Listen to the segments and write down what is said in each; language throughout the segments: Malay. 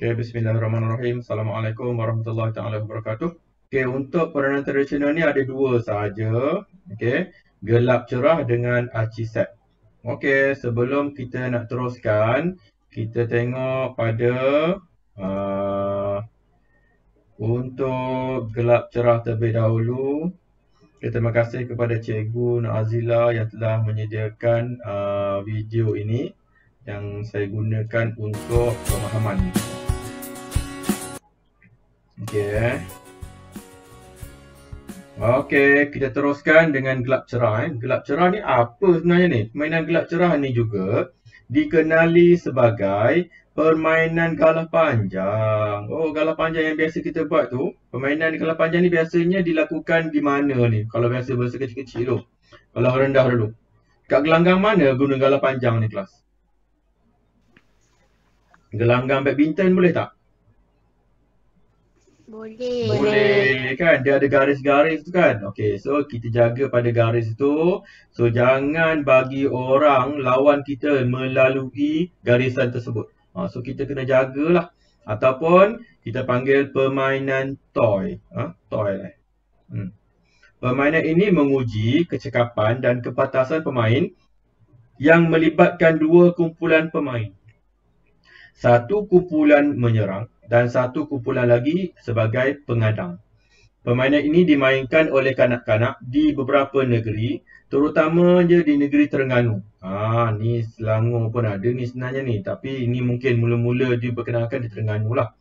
Okay, bismillahirrahmanirrahim. Assalamualaikum warahmatullahi taala wabarakatuh. Okay, untuk peranan tradisional ni ada dua sahaja. Okay, gelap cerah dengan archie set. Okay, sebelum kita nak teruskan, kita tengok pada untuk gelap cerah terlebih dahulu. Okay, terima kasih kepada Cikgu Nazila yang telah menyediakan video ini yang saya gunakan untuk pemahaman. Okey. Okey, kita teruskan dengan gelap cerah. Gelap cerah ni apa sebenarnya ni? Permainan gelap cerah ni juga dikenali sebagai permainan galah panjang. Oh, galah panjang yang biasa kita buat tu, permainan galah panjang ni biasanya dilakukan di mana ni? Kalau biasa bahasa kecil-kecil tu. Kalau rendah dulu. Kat gelanggang mana guna galah panjang ni kelas? Gelanggang badminton boleh tak? Boleh kan, dia ada garis-garis tu kan. Okey, so kita jaga pada garis tu. So jangan bagi orang lawan kita melalui garisan tersebut. So kita kena jagalah. Ataupun kita panggil permainan toy. Toy lah. Permainan ini menguji kecekapan dan kepantasan pemain yang melibatkan dua kumpulan pemain. Satu kumpulan menyerang dan satu kumpulan lagi sebagai pengadang. Permainan ini dimainkan oleh kanak-kanak di beberapa negeri, terutamanya di negeri Terengganu. Ni Selangor pun ada ni sebenarnya ni, tapi ini mungkin mula-mula diperkenalkan di Terengganu lah.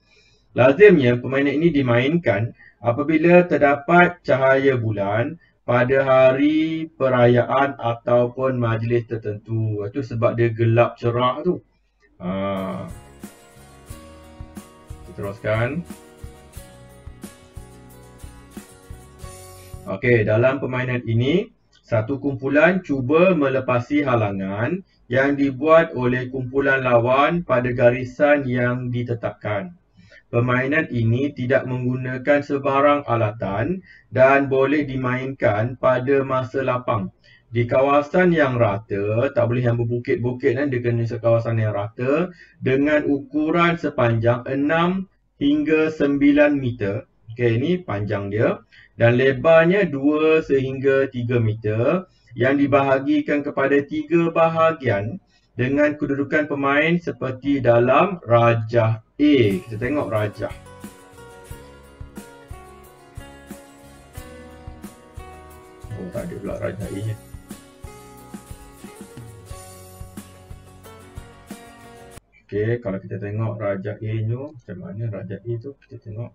Lazimnya permainan ini dimainkan apabila terdapat cahaya bulan pada hari perayaan ataupun majlis tertentu. Itu sebab dia gelap cerah tu. Teruskan. Okey, dalam permainan ini, satu kumpulan cuba melepasi halangan yang dibuat oleh kumpulan lawan pada garisan yang ditetapkan. Permainan ini tidak menggunakan sebarang alatan dan boleh dimainkan pada masa lapang. Di kawasan yang rata, tak boleh yang berbukit-bukit kan, dia kena kawasan yang rata dengan ukuran sepanjang 6 hingga 9 meter. Okey, ini panjang dia. Dan lebarnya 2 sehingga 3 meter yang dibahagikan kepada 3 bahagian dengan kedudukan pemain seperti dalam rajah A. Kita tengok rajah. Oh, tak ada pula rajah A nya. Okey, kalau kita tengok rajah A tu, macam mana rajah A tu? Kita tengok.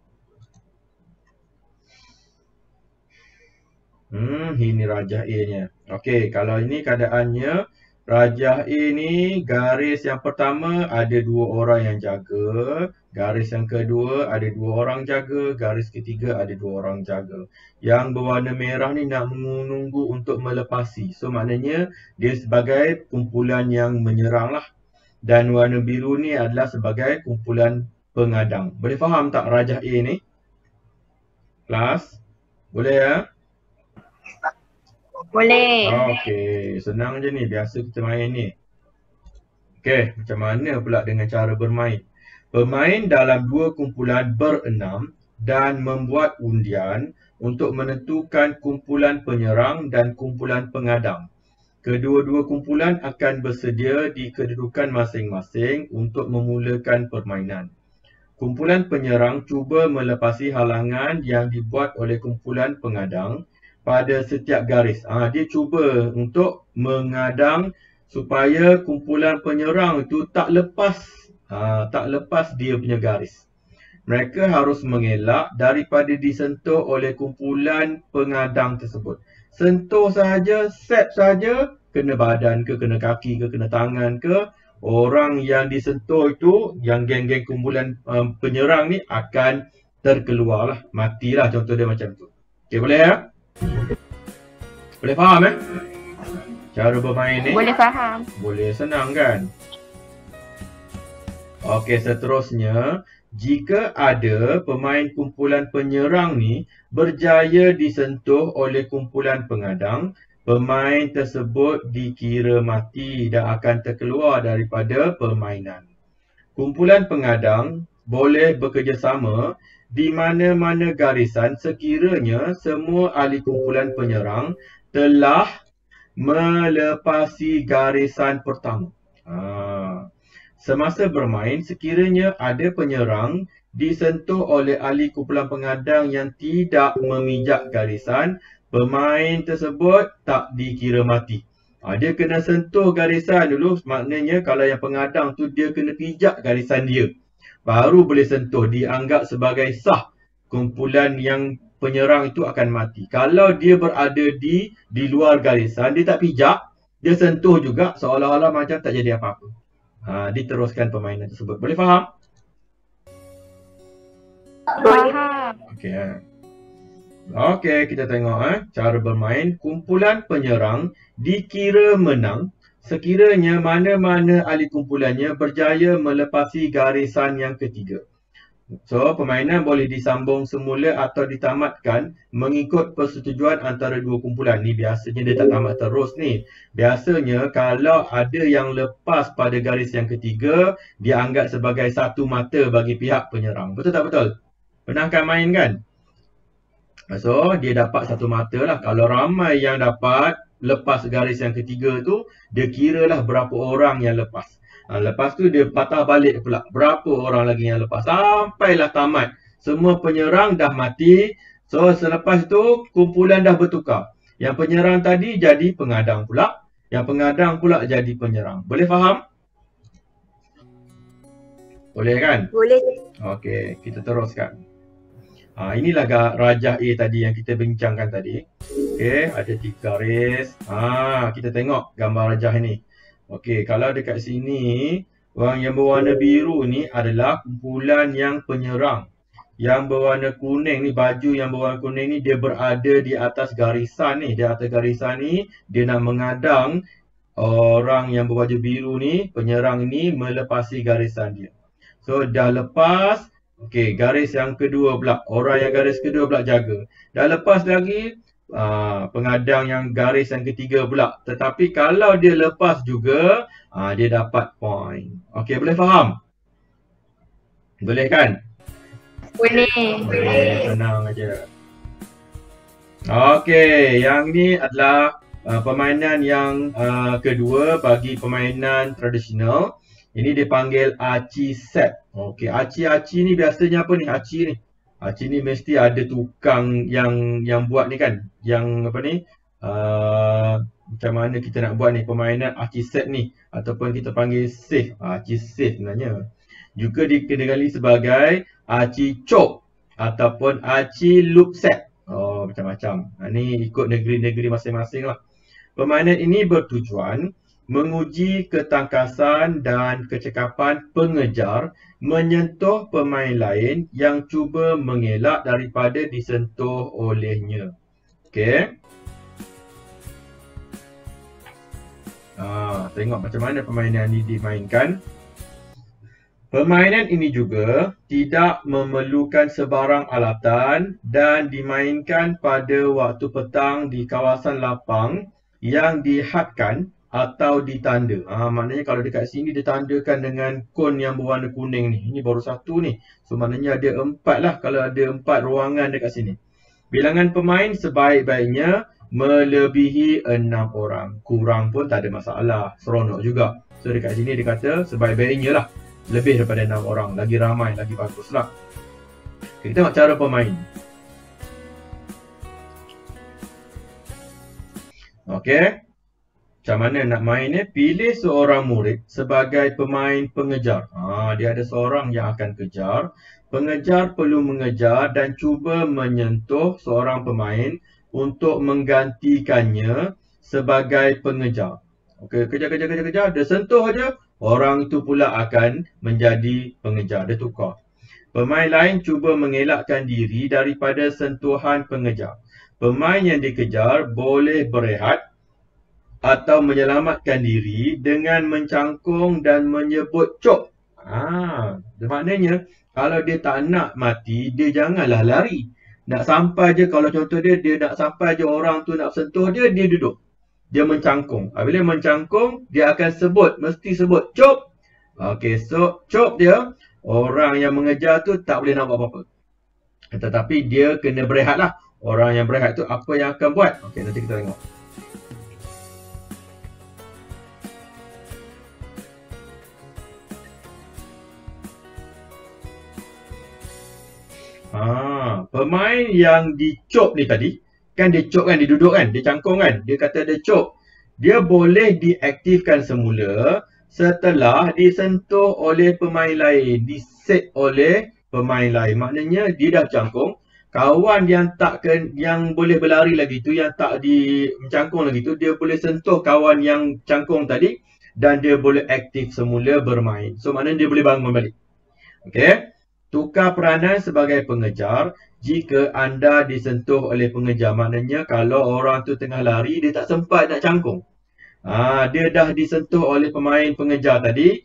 Ini rajah A nya. Okey, kalau ini keadaannya, rajah A ni garis yang pertama ada 2 orang yang jaga, garis yang kedua ada 2 orang jaga, garis ketiga ada 2 orang jaga. Yang berwarna merah ni nak menunggu untuk melepasi. So maknanya dia sebagai kumpulan yang menyerang lah. Dan warna biru ni adalah sebagai kumpulan pengadang. Boleh faham tak rajah A ni? Kelas? Boleh ya? Boleh. Okey, senang je ni. Biasa kita main ni. Okey, macam mana pula dengan cara bermain? Pemain dalam 2 kumpulan berenam dan membuat undian untuk menentukan kumpulan penyerang dan kumpulan pengadang. Kedua-dua kumpulan akan bersedia di kedudukan masing-masing untuk memulakan permainan. Kumpulan penyerang cuba melepasi halangan yang dibuat oleh kumpulan pengadang pada setiap garis. Dia cuba untuk mengadang supaya kumpulan penyerang itu tak lepas dia punya garis. Mereka harus mengelak daripada disentuh oleh kumpulan pengadang tersebut. Sentuh saja, set saja, kena badan ke, kena kaki ke, kena tangan ke, orang yang disentuh itu, yang geng-geng kumpulan penyerang ni akan terkeluar lah, matilah, contoh dia macam tu. Okey, boleh ya? Boleh faham cara bermain ni? Boleh faham. Boleh, senang kan? Okey, seterusnya, jika ada pemain kumpulan penyerang ni berjaya disentuh oleh kumpulan pengadang, pemain tersebut dikira mati dan akan terkeluar daripada permainan. Kumpulan pengadang boleh bekerjasama di mana-mana garisan sekiranya semua ahli kumpulan penyerang telah melepasi garisan pertama. Semasa bermain, sekiranya ada penyerang disentuh oleh ahli kumpulan pengadang yang tidak memijak garisan, pemain tersebut tak dikira mati. Dia kena sentuh garisan dulu, maknanya kalau yang pengadang tu dia kena pijak garisan dia. Baru boleh sentuh, dianggap sebagai sah. Kumpulan yang penyerang itu akan mati. Kalau dia berada di luar garisan, dia tak pijak, dia sentuh juga seolah-olah macam tak jadi apa-apa. Diteruskan permainan tersebut. Boleh faham? Faham. Okey, kita tengok cara bermain. Kumpulan penyerang dikira menang sekiranya mana-mana ahli kumpulannya berjaya melepasi garisan yang ketiga. So, permainan boleh disambung semula atau ditamatkan mengikut persetujuan antara dua kumpulan. Ni biasanya dia tak tamat terus ni. Biasanya kalau ada yang lepas pada garis yang ketiga, dia anggap sebagai satu mata bagi pihak penyerang. Betul tak betul? Pernah kan main kan? So, dia dapat satu mata lah. Kalau ramai yang dapat lepas garis yang ketiga tu, dia kiralah berapa orang yang lepas. Lepas tu dia patah balik pula. Berapa orang lagi yang lepas. Sampailah tamat. Semua penyerang dah mati. So, selepas tu kumpulan dah bertukar. Yang penyerang tadi jadi pengadang pula. Yang pengadang pula jadi penyerang. Boleh faham? Boleh kan? Boleh. Okey, kita teruskan. Inilah rajah A tadi yang kita bincangkan tadi. Okey, ada 3 garis. Kita tengok gambar rajah ini. Okey, kalau dekat sini, yang berwarna biru ni adalah kumpulan yang penyerang. Yang berwarna kuning ni, baju yang berwarna kuning ni, dia berada di atas garisan ni. Di atas garisan ni, dia nak mengadang orang yang berbaju biru ni, penyerang ni melepasi garisan dia. So, dah lepas. Okey, garis yang kedua pula. Orang yang garis kedua pula jaga. Dah lepas lagi. Pengadang yang garis yang ketiga pula. Tetapi kalau dia lepas juga, dia dapat point. Okey, boleh faham? Boleh kan? Boleh. Senang aja. Okey, yang ni adalah permainan yang kedua bagi permainan tradisional. Ini dipanggil aci set. Okey, aci ni biasanya apa ni? Aci ni mesti ada tukang yang buat ni kan. Yang apa ni? Macam mana kita nak buat ni permainan aci set ni, ataupun kita panggil save. Aci save sebenarnya. Juga dikenali sebagai aci chop ataupun aci loop set. Macam-macam. Ni ikut negeri-negeri masing-masing lah. Permainan ini bertujuan menguji ketangkasan dan kecekapan pengejar menyentuh pemain lain yang cuba mengelak daripada disentuh olehnya. Okey. Tengok macam mana permainan ini dimainkan. Permainan ini juga tidak memerlukan sebarang alatan dan dimainkan pada waktu petang di kawasan lapang yang dihadkan atau ditanda. Maknanya kalau dekat sini ditandakan dengan kon yang berwarna kuning ni. Ini baru satu ni. So maknanya ada 4 lah kalau ada 4 ruangan dekat sini. Bilangan pemain sebaik-baiknya melebihi 6 orang. Kurang pun tak ada masalah. Seronok juga. So dekat sini dia kata sebaik-baiknya lah. Lebih daripada 6 orang. Lagi ramai, lagi bagus lah. Okay, kita tengok cara pemain. Okey. Macam mana nak main ni? Pilih seorang murid sebagai pemain pengejar. Dia ada seorang yang akan kejar. Pengejar perlu mengejar dan cuba menyentuh seorang pemain untuk menggantikannya sebagai pengejar. Okey, kejar. Dia sentuh aja, orang itu pula akan menjadi pengejar. Dia tukar. Pemain lain cuba mengelakkan diri daripada sentuhan pengejar. Pemain yang dikejar boleh berehat atau menyelamatkan diri dengan mencangkung dan menyebut cop. Maknanya kalau dia tak nak mati, dia janganlah lari. Nak sampai je, kalau contoh dia nak sampai je orang tu nak sentuh dia, dia duduk. Dia mencangkung. Bila mencangkung, dia akan mesti sebut cop. Okey, so cop dia, orang yang mengejar tu tak boleh nak buat apa-apa. Tetapi dia kena berehat lah. Orang yang berehat tu apa yang akan buat? Okey, nanti kita tengok. Pemain yang dicop ni tadi, kan dia cop kan, dia duduk kan, dia cangkung kan, dia kata dia cop. Dia boleh diaktifkan semula setelah disentuh oleh pemain lain, diset oleh pemain lain. Maknanya dia dah cangkung, kawan yang yang boleh berlari lagi tu, yang tak mencangkung lagi tu, dia boleh sentuh kawan yang cangkung tadi dan dia boleh aktif semula bermain. So maknanya dia boleh bangun balik. Okey. Tukar peranan sebagai pengejar jika anda disentuh oleh pengejar. Maknanya kalau orang tu tengah lari, dia tak sempat nak cangkung. Dia dah disentuh oleh pemain pengejar tadi.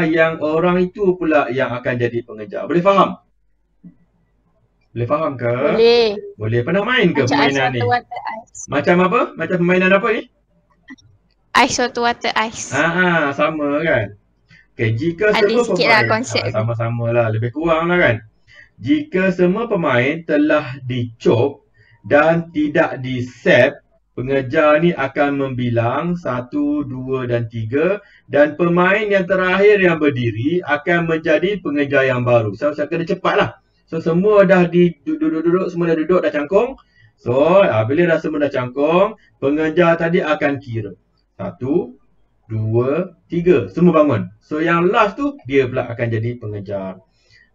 Yang orang itu pula yang akan jadi pengejar. Boleh faham? Boleh faham ke? Boleh. Boleh. Pernah main ke Macam permainan ni? Macam apa? Macam permainan apa ni? Ice water water ice. Sama kan? Okay, jika ada semua sikit pemain, lah konsep. sama-sama lah, lebih kurang lah kan. Jika semua pemain telah dicop dan tidak disep, pengejar ni akan membilang 1, 2 dan 3 dan pemain yang terakhir yang berdiri akan menjadi pengejar yang baru. So, kena cepat lah. So, semua dah duduk, semua dah duduk, dah cangkung. So, bila dah semua dah cangkung, pengejar tadi akan kira. 1, 2, 3. Semua bangun. So yang last tu dia pula akan jadi pengejar.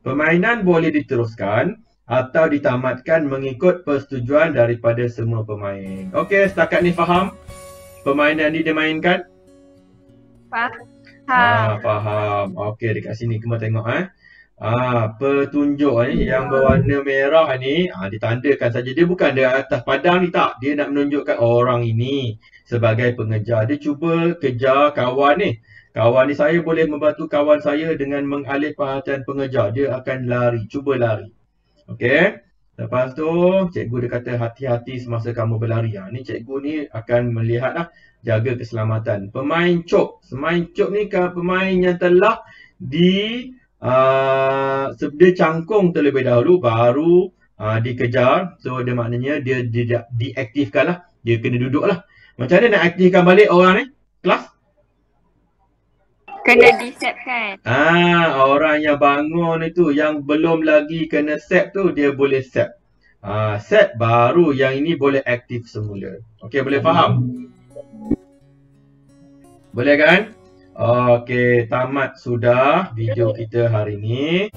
Permainan boleh diteruskan atau ditamatkan mengikut persetujuan daripada semua pemain. Okey, setakat ni faham permainan ni dimainkan? Faham. Faham. Okey, dekat sini kita tengok petunjuk ni yang berwarna merah ni ditandakan saja. Dia bukan di atas padang ni, tak. Dia nak menunjukkan orang ini sebagai pengejar. Dia cuba kejar kawan ni. Kawan ni, saya boleh membantu kawan saya dengan mengalih perhatian pengejar. Dia akan lari, cuba lari. Okey. Lepas tu cikgu dia kata hati-hati semasa kamu berlari. Ni cikgu ni akan melihat jaga keselamatan. Pemain cop. Pemain cop ni pemain yang telah dia cangkung terlebih dahulu baru dikejar. So dia maknanya dia diaktifkan lah. Dia kena duduk lah. Macam mana nak aktifkan balik orang ni? Kelas? Kena di-sep kan? Orang yang bangun itu, yang belum lagi kena sep tu, dia boleh sep. Sep baru yang ini boleh aktif semula. Okey, boleh faham? Boleh kan? Okey, tamat sudah video kita hari ini.